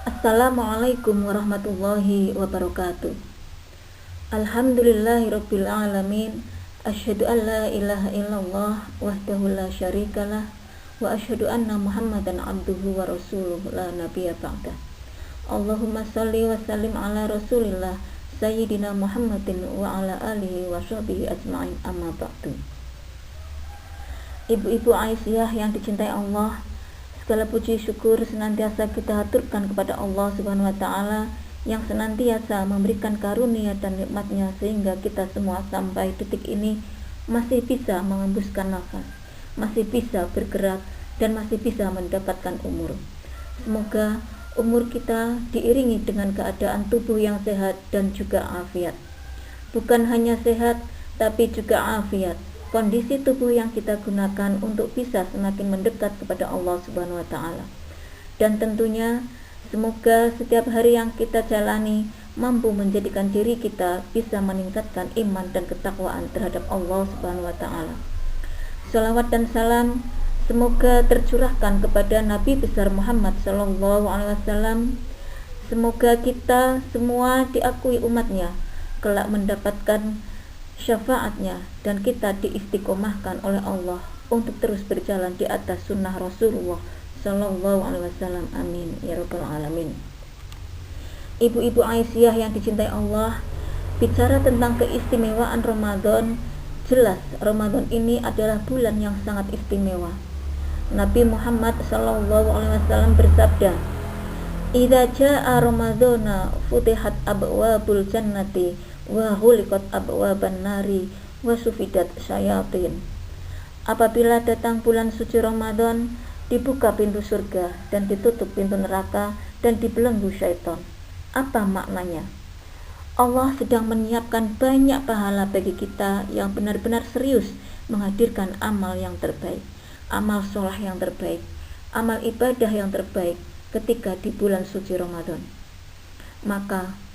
Assalamualaikum warahmatullahi wabarakatuh. Alhamdulillahirabbil alamin. Asyhadu an la ilaha illallah wahdahu la syarikalah wa asyhadu anna Muhammadan abduhu wa rasuluhu la nabiyya ba'dah. Allahumma shalli wa sallim ala Rasulillah Sayyidina Muhammadin wa ala alihi wa sahbihi ajma'in, amma ba'du. Ibu-ibu Aisyah yang dicintai Allah, segala puji syukur senantiasa kita haturkan kepada Allah Subhanahu wa taala yang senantiasa memberikan karunia dan nikmatnya sehingga kita semua sampai detik ini masih bisa mengembuskan nafas, masih bisa bergerak, dan masih bisa mendapatkan umur. Semoga umur kita diiringi dengan keadaan tubuh yang sehat dan juga afiat. Bukan hanya sehat, tapi juga afiat. Kondisi tubuh yang kita gunakan untuk bisa semakin mendekat kepada Allah Subhanahu wa taala. Dan tentunya semoga setiap hari yang kita jalani mampu menjadikan diri kita bisa meningkatkan iman dan ketakwaan terhadap Allah Subhanahu wa taala. Shalawat dan salam semoga tercurahkan kepada Nabi besar Muhammad sallallahu alaihi wasallam. Semoga kita semua diakui umatnya kelak mendapatkan syafaatnya dan kita diistiqomahkan oleh Allah untuk terus berjalan di atas sunnah Rasulullah sallallahu alaihi wasallam. Amin ya rabbal alamin. Ibu-ibu Aisyah yang dicintai Allah, bicara tentang keistimewaan Ramadan, jelas Ramadan ini adalah bulan yang sangat istimewa. Nabi Muhammad sallallahu alaihi wasallam bersabda, "Idza jaa Ramadana futihat abwabul jannati wa ghuliqat abwaban nari wa sufidat syayatin." Apabila datang bulan suci Ramadan, dibuka pintu surga dan ditutup pintu neraka dan dibelenggu syaitan. Apa maknanya? Allah sedang menyiapkan banyak pahala bagi kita yang benar-benar serius menghadirkan amal yang terbaik, amal soleh yang terbaik, amal ibadah yang terbaik ketika di bulan suci Ramadan. Maka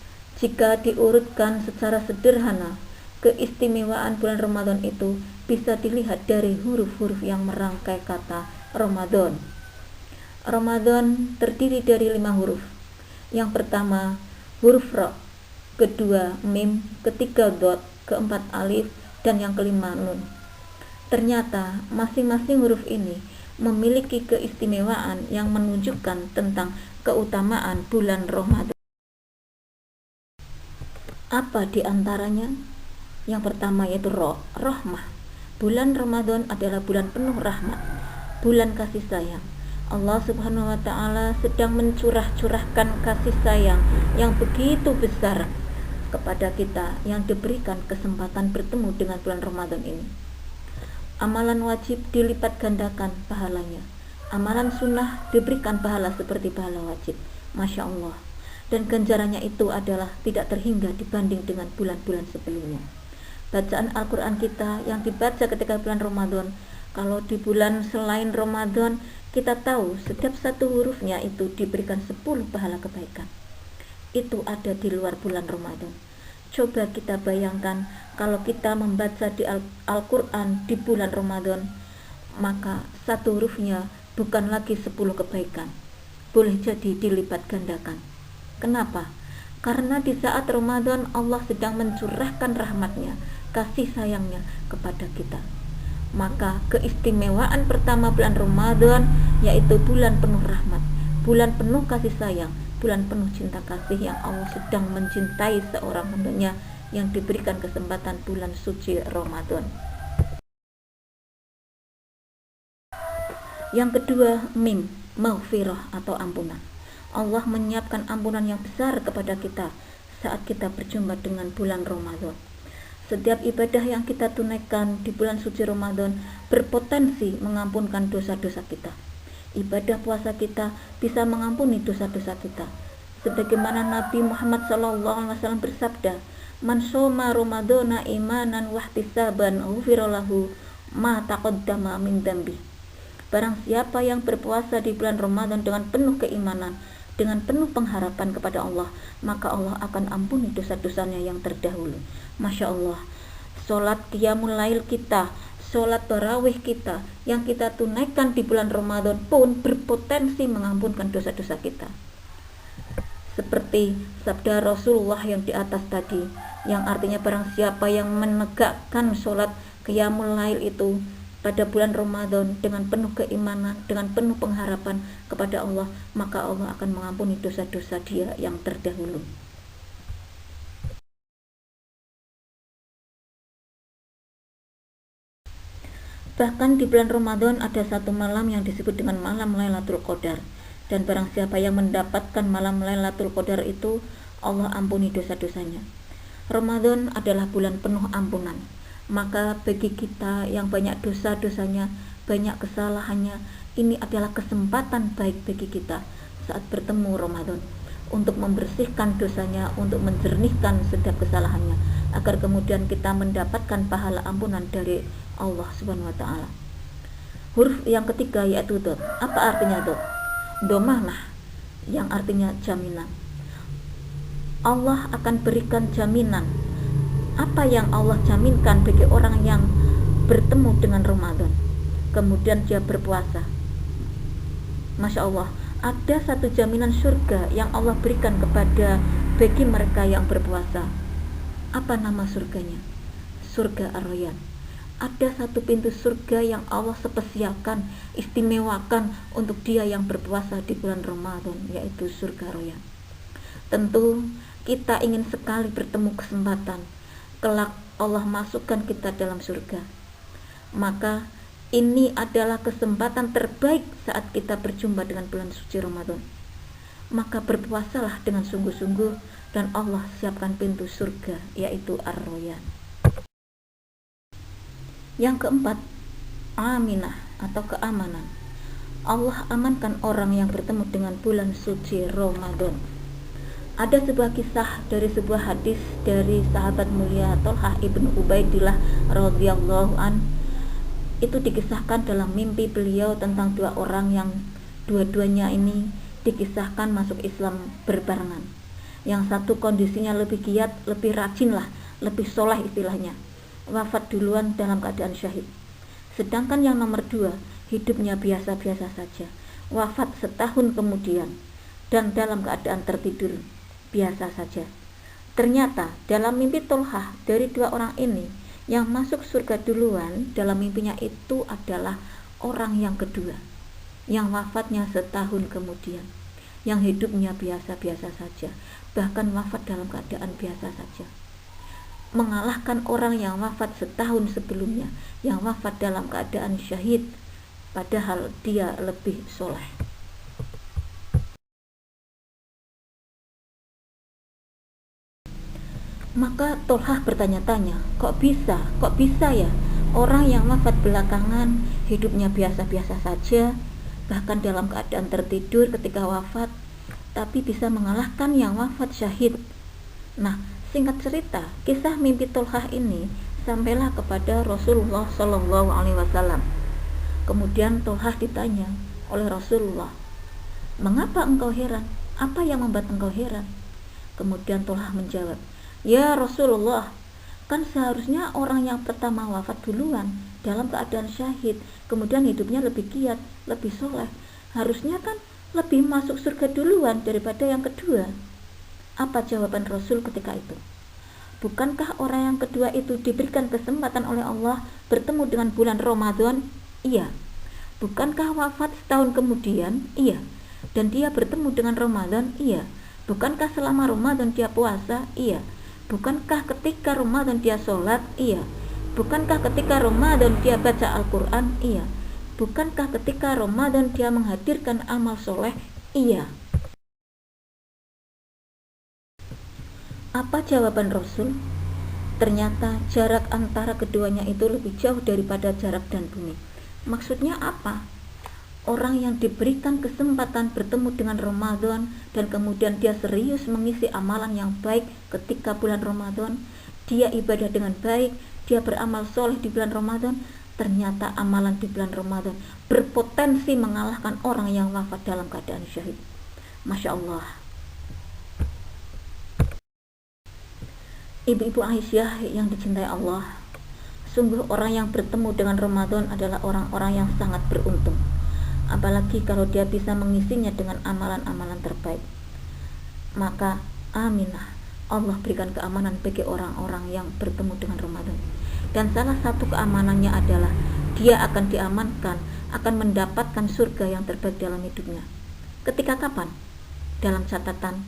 jika diurutkan secara sederhana, keistimewaan bulan Ramadan itu bisa dilihat dari huruf-huruf yang merangkai kata Ramadan. Ramadan terdiri dari 5 huruf. Yang pertama huruf Ra, kedua Mim, ketiga Dot, keempat Alif, dan yang kelima Nun. Ternyata masing-masing huruf ini memiliki keistimewaan yang menunjukkan tentang keutamaan bulan Ramadan. Apa di antaranya? Yang pertama yaitu rahmah. Bulan Ramadan adalah bulan penuh rahmat, bulan kasih sayang. Allah Subhanahu wa taala sedang mencurahkan kasih sayang yang begitu besar kepada kita yang diberikan kesempatan bertemu dengan bulan Ramadan ini. Amalan wajib dilipat gandakan pahalanya. Amalan sunnah diberikan pahala seperti pahala wajib. Masya Allah. Dan ganjarannya itu adalah tidak terhingga dibanding dengan bulan-bulan sebelumnya. Bacaan Al-Quran kita yang dibaca ketika bulan Ramadan, kalau di bulan selain Ramadan, kita tahu setiap satu hurufnya itu diberikan 10 pahala kebaikan. Itu ada di luar bulan Ramadan. Coba kita bayangkan kalau kita membaca di Al-Quran di bulan Ramadan, maka satu hurufnya bukan lagi 10 kebaikan, boleh jadi dilipat gandakan. Kenapa? Karena di saat Ramadan Allah sedang mencurahkan rahmatnya, kasih sayangnya kepada kita. Maka keistimewaan pertama bulan Ramadan yaitu bulan penuh rahmat, bulan penuh kasih sayang, bulan penuh cinta kasih yang Allah sedang mencintai seorang hambanya yang diberikan kesempatan bulan suci Ramadan. Yang kedua, Mim, maghfirah atau ampunan. Allah menyiapkan ampunan yang besar kepada kita saat kita berjumpa dengan bulan Ramadan. Setiap ibadah yang kita tunaikan di bulan suci Ramadan berpotensi mengampunkan dosa-dosa kita. Ibadah puasa kita bisa mengampuni dosa-dosa kita. Sebagaimana Nabi Muhammad SAW bersabda, "Man shoma Ramadana imanan wahtisaban ghufira lahu ma taqaddama min dzambi." Barang siapa yang berpuasa di bulan Ramadan dengan penuh keimanan, dengan penuh pengharapan kepada Allah, maka Allah akan ampuni dosa-dosanya yang terdahulu. Masya Allah, sholat qiyamul lail kita, sholat tarawih kita yang kita tunaikan di bulan Ramadan pun berpotensi mengampunkan dosa-dosa kita. seperti sabda Rasulullah yang di atas tadi, yang artinya barang siapa yang menegakkan sholat qiyamul lail itu pada bulan Ramadan dengan penuh keimanan, dengan penuh pengharapan kepada Allah, maka Allah akan mengampuni dosa-dosa dia yang terdahulu. Bahkan di bulan Ramadan ada satu malam yang disebut dengan malam Lailatul Qadar, dan barang siapa yang mendapatkan malam Lailatul Qadar itu, Allah ampuni dosa-dosanya. Ramadan adalah bulan penuh ampunan, maka bagi kita yang banyak dosa-dosanya, banyak kesalahannya, ini adalah kesempatan baik bagi kita saat bertemu Ramadan untuk membersihkan dosanya, untuk menjernihkan setiap kesalahannya, agar kemudian kita mendapatkan pahala ampunan dari Allah Subhanahu wa taala. Huruf yang ketiga yaitu dot. Apa artinya dot? Domanah, yang artinya jaminan. Allah akan berikan jaminan. Apa yang Allah jaminkan bagi orang yang bertemu dengan Ramadan, kemudian dia berpuasa? Masya Allah, ada satu jaminan surga yang Allah berikan kepada bagi mereka yang berpuasa. Apa nama surganya? Surga Ar-Rayyan. Ada satu pintu surga yang Allah spesialkan, istimewakan untuk dia yang berpuasa di bulan Ramadan, yaitu surga Ar-Rayyan. Tentu kita ingin sekali bertemu kesempatan kelak Allah masukkan kita dalam surga. Maka ini adalah kesempatan terbaik saat kita berjumpa dengan bulan suci Ramadan. Maka berpuasalah dengan sungguh-sungguh, dan Allah siapkan pintu surga, yaitu Ar-Rayyan. Yang keempat, aminah atau keamanan. Allah amankan orang yang bertemu dengan bulan suci Ramadan. Ada sebuah kisah dari sebuah hadis dari sahabat mulia Thalhah ibnu Ubaidillah radhiyallahu an. Itu dikisahkan dalam mimpi beliau tentang dua orang yang dua-duanya ini dikisahkan masuk Islam berbarengan. Yang satu kondisinya lebih giat, lebih rajin lah, lebih soleh istilahnya, wafat duluan dalam keadaan syahid. Sedangkan yang nomor dua hidupnya biasa-biasa saja, wafat setahun kemudian dan dalam keadaan tertidur biasa saja. Ternyata dalam mimpi Thalhah, dari dua orang ini yang masuk surga duluan dalam mimpinya itu adalah orang yang kedua, yang wafatnya setahun kemudian, yang hidupnya biasa-biasa saja, bahkan wafat dalam keadaan biasa saja, mengalahkan orang yang wafat setahun sebelumnya, yang wafat dalam keadaan syahid, padahal dia lebih soleh. Maka Thalhah bertanya-tanya, kok bisa ya orang yang wafat belakangan hidupnya biasa-biasa saja, bahkan dalam keadaan tertidur ketika wafat, tapi bisa mengalahkan yang wafat syahid. Nah, singkat cerita, kisah mimpi Thalhah ini sampailah kepada Rasulullah Shallallahu Alaihi Wasallam. Kemudian Thalhah ditanya oleh Rasulullah, mengapa engkau heran? Apa yang membuat engkau heran? Kemudian Thalhah menjawab, ya Rasulullah, kan seharusnya orang yang pertama wafat duluan dalam keadaan syahid, kemudian hidupnya lebih giat, lebih soleh, harusnya kan lebih masuk surga duluan daripada yang kedua. Apa jawaban Rasul ketika itu? Bukankah orang yang kedua itu diberikan kesempatan oleh Allah bertemu dengan bulan Ramadan? Iya. Bukankah wafat setahun kemudian? Iya. Dan dia bertemu dengan Ramadan? Iya. Bukankah selama Ramadan dia puasa? Iya. Bukankah ketika Ramadan dia sholat? Iya. Bukankah ketika Ramadan dia baca Al-Quran? Iya. Bukankah ketika Ramadan dia menghadirkan amal soleh? Iya. Apa jawaban Rasul? Ternyata jarak antara keduanya itu lebih jauh daripada jarak dan bumi. Maksudnya apa? Orang yang diberikan kesempatan bertemu dengan Ramadan dan kemudian dia serius mengisi amalan yang baik ketika bulan Ramadan, dia ibadah dengan baik, dia beramal soleh di bulan Ramadan, ternyata amalan di bulan Ramadan berpotensi mengalahkan orang yang wafat dalam keadaan syahid. Masya Allah. Ibu-ibu Aisyah yang dicintai Allah, sungguh orang yang bertemu dengan Ramadan adalah orang-orang yang sangat beruntung, apalagi kalau dia bisa mengisinya dengan amalan-amalan terbaik. maka aminah, Allah berikan keamanan bagi orang-orang yang bertemu dengan Ramadan. Dan salah satu keamanannya adalah dia akan diamankan, akan mendapatkan surga yang terbaik dalam hidupnya. Ketika kapan? Dalam catatan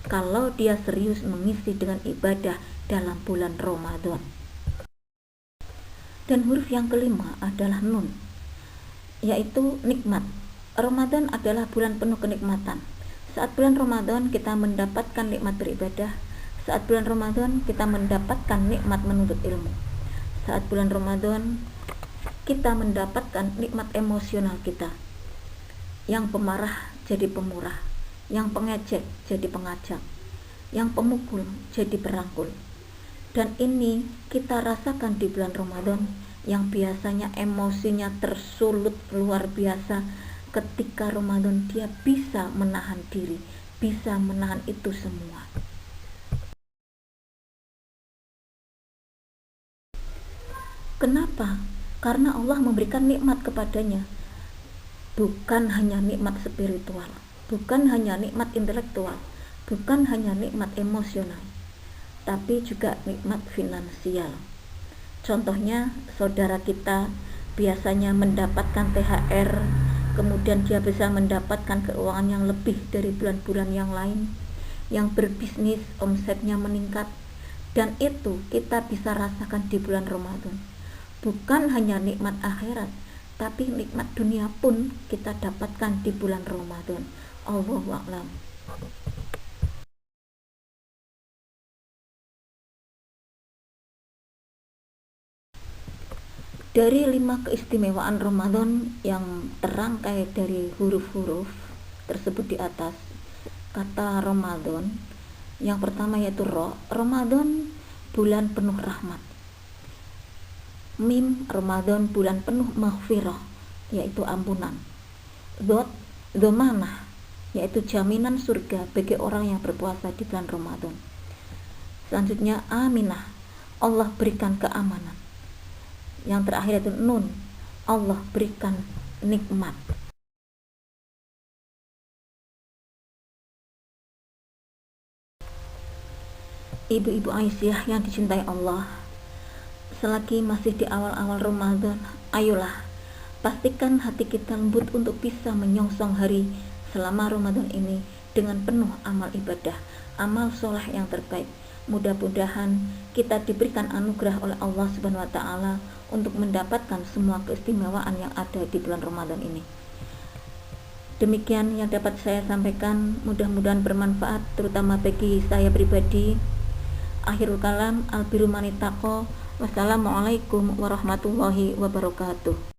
kalau dia serius mengisi dengan ibadah dalam bulan Ramadan. Dan huruf yang kelima adalah nun, yaitu nikmat. Ramadan adalah bulan penuh kenikmatan. Saat bulan Ramadan kita mendapatkan nikmat beribadah. Saat bulan Ramadan kita mendapatkan nikmat menuntut ilmu. Saat bulan Ramadan kita mendapatkan nikmat emosional kita. Yang pemarah jadi pemurah, yang pengejek jadi pengajak, yang pemukul jadi perangkul. Dan ini kita rasakan di bulan Ramadan yang biasanya emosinya tersulut luar biasa. Ketika Ramadan dia bisa menahan diri, bisa menahan itu semua. Kenapa? Karena Allah memberikan nikmat kepadanya. Bukan hanya nikmat spiritual, bukan hanya nikmat intelektual, bukan hanya nikmat emosional, tapi juga nikmat finansial. Contohnya, saudara kita biasanya mendapatkan THR, kemudian dia bisa mendapatkan keuangan yang lebih dari bulan-bulan yang lain, yang berbisnis omsetnya meningkat, dan itu kita bisa rasakan di bulan Ramadan. Bukan hanya nikmat akhirat, tapi nikmat dunia pun kita dapatkan di bulan Ramadan. Allahu a'lam. Dari 5 keistimewaan Ramadan yang terangkai dari huruf-huruf tersebut di atas, kata Ramadan yang pertama yaitu Ramadan bulan penuh rahmat. Mim, Ramadan bulan penuh maghfirah, yaitu ampunan. Dhamanah, yaitu jaminan surga bagi orang yang berpuasa di bulan Ramadan. Selanjutnya aminah, Allah berikan keamanan. Yang terakhir itu nun, Allah berikan nikmat. Ibu-ibu Aisyah yang dicintai Allah, selagi masih di awal-awal Ramadan, ayolah pastikan hati kita lembut untuk bisa menyongsong hari selama Ramadan ini dengan penuh amal ibadah, amal soleh yang terbaik. Mudah-mudahan kita diberikan anugerah oleh Allah Subhanahu wa Ta'ala untuk mendapatkan semua keistimewaan yang ada di bulan Ramadan ini. Demikian yang dapat saya sampaikan, mudah-mudahan bermanfaat terutama bagi saya pribadi. Akhirul kalam, albiru manitaqo. Wassalamualaikum warahmatullahi wabarakatuh.